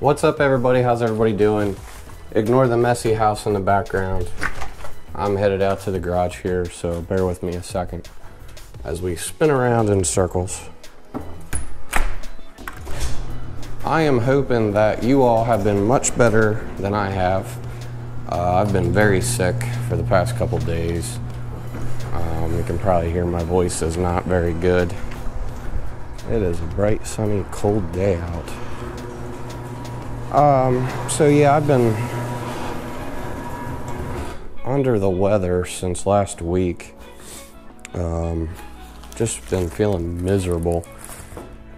What's up, everybody? How's everybody doing? Ignore the messy house in the background. I'm headed out to the garage here, so bear with me a second as we spin around in circles. I am hoping that you all have been much better than I have. I've been very sick for the past couple days. You can probably hear my voice is not very good. It is a bright, sunny, cold day out. So yeah, I've been under the weather since last week. Just been feeling miserable.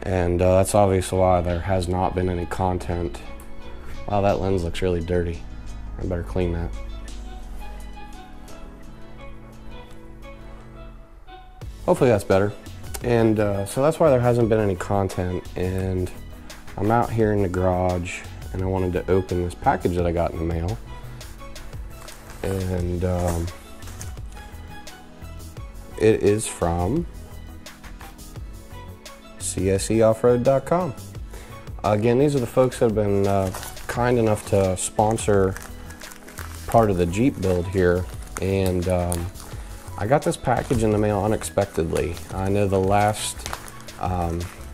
And that's obviously why there has not been any content. Wow, that lens looks really dirty. I better clean that. Hopefully that's better. And so that's why there hasn't been any content. And I'm out here in the garage and I wanted to open this package that I got in the mail. And it is from CSEoffroad.com. Again, these are the folks that have been kind enough to sponsor part of the Jeep build here, and I got this package in the mail unexpectedly. I know the last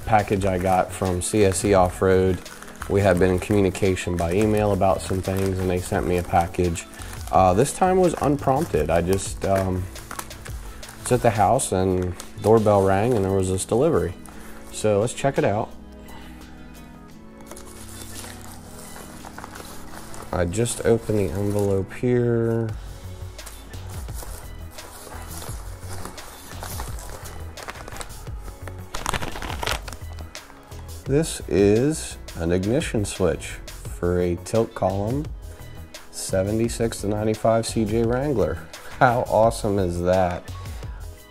package I got from CSE Off-Road, we had been in communication by email about some things, and they sent me a package. This time was unprompted. I just was at the house and doorbell rang and there was this delivery. So let's check it out. I just opened the envelope here. This is an ignition switch for a tilt column 76 to 95 CJ Wrangler. How awesome is that?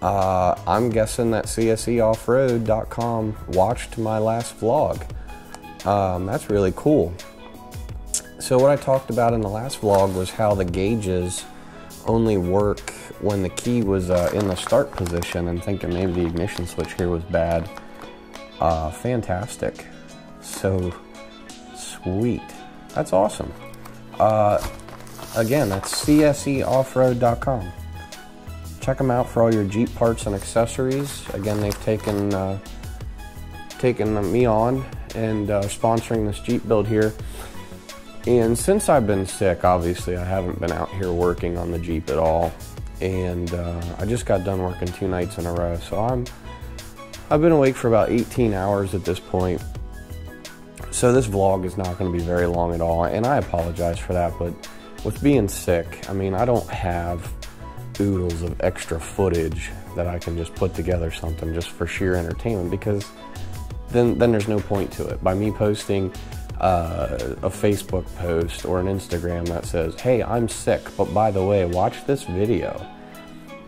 I'm guessing that CSEoffroad.com watched my last vlog. That's really cool. So what I talked about in the last vlog was how the gauges only work when the key was in the start position, and thinking maybe the ignition switch here was bad. Fantastic. So sweet. That's awesome. Again, that's CSEoffroad.com. Check them out for all your Jeep parts and accessories. Again, they've taken me on and sponsoring this Jeep build here. And since I've been sick, obviously I haven't been out here working on the Jeep at all. And I just got done working 2 nights in a row, so I've been awake for about 18 hours at this point. So this vlog is not going to be very long at all, and I apologize for that. But with being sick, I mean, I don't have oodles of extra footage that I can just put together something just for sheer entertainment, because then there's no point to it. By me posting a Facebook post or an Instagram that says, hey, I'm sick, but by the way, watch this video,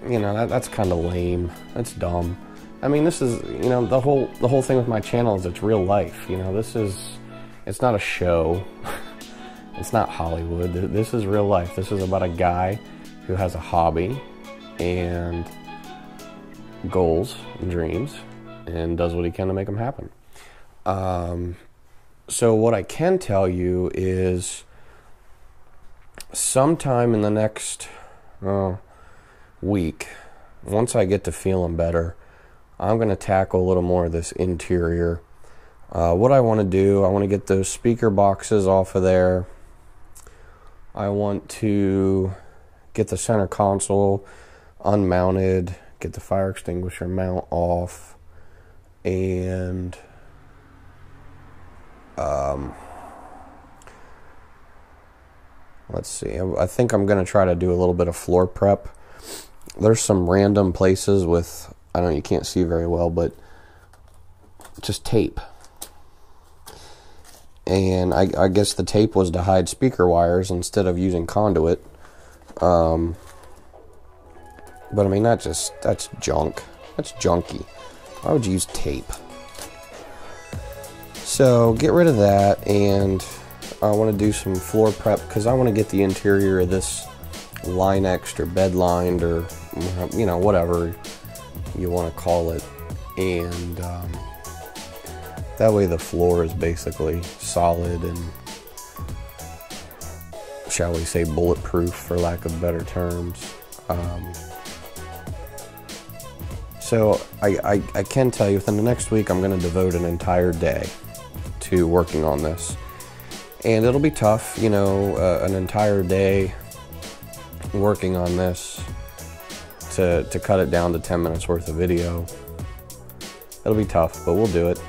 you know, that's kind of lame. That's dumb. I mean, this is, you know, the whole thing with my channel is it's real life. You know, it's not a show. It's not Hollywood. This is real life. This is about a guy who has a hobby and goals and dreams and does what he can to make them happen. So what I can tell you is sometime in the next week, once I get to feeling better, I'm going to tackle a little more of this interior. What I want to do, I want to get those speaker boxes off of there. I want to get the center console unmounted, get the fire extinguisher mount off, and let's see, I think I'm going to try to do a little bit of floor prep. There's some random places with, I know you can't see very well, but just tape. And I guess the tape was to hide speaker wires instead of using conduit. But I mean, that's junk. That's junky. Why would you use tape? So get rid of that, and I want to do some floor prep because I want to get the interior of this Line-X or bed lined, or you know, whatever you want to call it, and that way the floor is basically solid and shall we say, bulletproof, for lack of better terms. So I can tell you within the next week I'm going to devote an entire day to working on this. And it'll be tough, you know, an entire day working on this to cut it down to 10 minutes worth of video. It'll be tough, but we'll do it.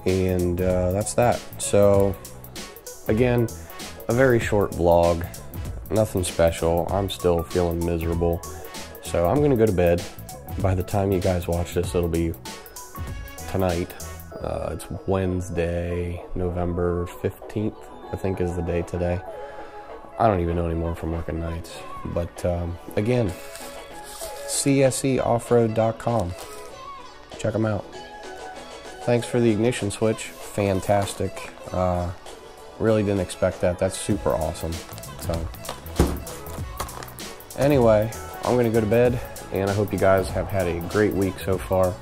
And that's that. So again, a very short vlog, nothing special. I'm still feeling miserable. So I'm gonna go to bed. By the time you guys watch this, it'll be tonight. It's Wednesday, November 15th, I think is the day today. I don't even know anymore from working nights. But again, cseoffroad.com. Check them out. Thanks for the ignition switch. Fantastic. Really didn't expect that. That's super awesome. So anyway, I'm going to go to bed, and I hope you guys have had a great week so far.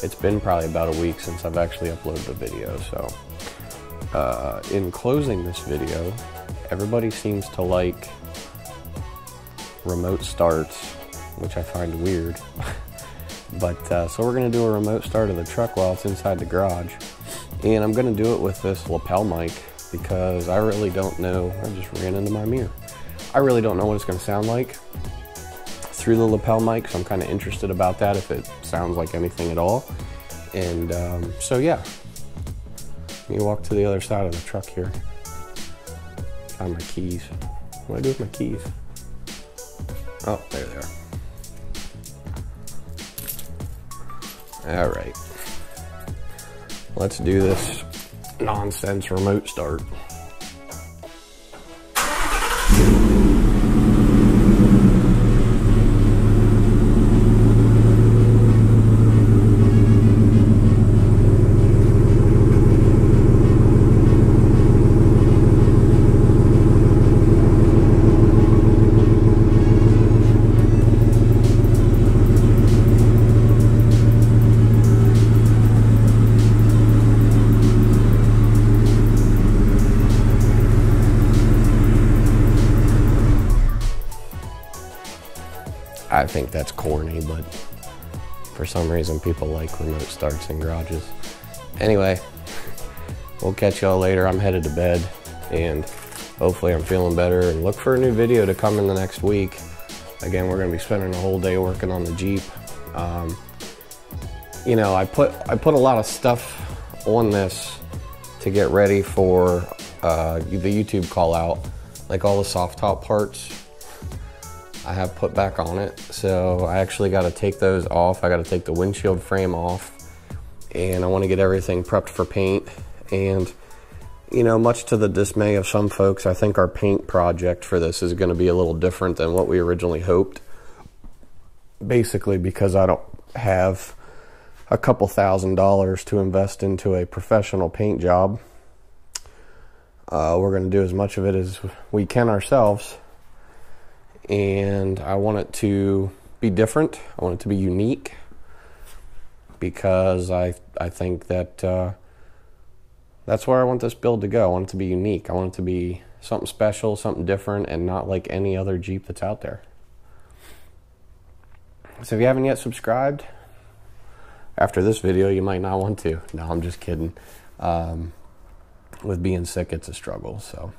It's been probably about a week since I've actually uploaded a video. So in closing this video, everybody seems to like remote starts, which I find weird. But so we're going to do a remote start of the truck while it's inside the garage. And I'm going to do it with this lapel mic because I really don't know. I just ran into my mirror. I really don't know what it's going to sound like through the lapel mic, so I'm kind of interested about that, if it sounds like anything at all. And so yeah, let me walk to the other side of the truck here. Find my keys. What do I do with my keys? Oh, there they are. All right, let's do this nonsense remote start. I think that's corny, but for some reason people like remote starts in garages. Anyway, we'll catch y'all later. I'm headed to bed, and hopefully I'm feeling better, and look for a new video to come in the next week. Again, we're going to be spending a whole day working on the Jeep. You know, I put a lot of stuff on this to get ready for the YouTube call out, like all the soft top parts I have put back on it. So I actually got to take those off. I got to take the windshield frame off, and I want to get everything prepped for paint. And you know, much to the dismay of some folks, I think our paint project for this is going to be a little different than what we originally hoped. Basically because I don't have a couple $1,000s to invest into a professional paint job. We're going to do as much of it as we can ourselves. And I want it to be different. I want it to be unique, because I think that that's where I want this build to go. I want it to be unique. I want it to be something special, something different, and not like any other Jeep that's out there. So if you haven't yet subscribed, after this video you might not want to. No, I'm just kidding. With being sick, it's a struggle. So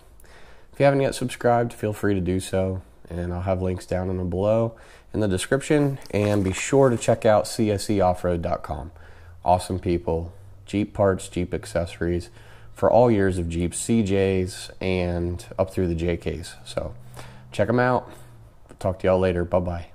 if you haven't yet subscribed, feel free to do so. And I'll have links down in the below in the description. And be sure to check out cseoffroad.com. Awesome people, Jeep parts, Jeep accessories for all years of Jeeps, CJs, and up through the JKs. So check them out. Talk to y'all later. Bye-bye.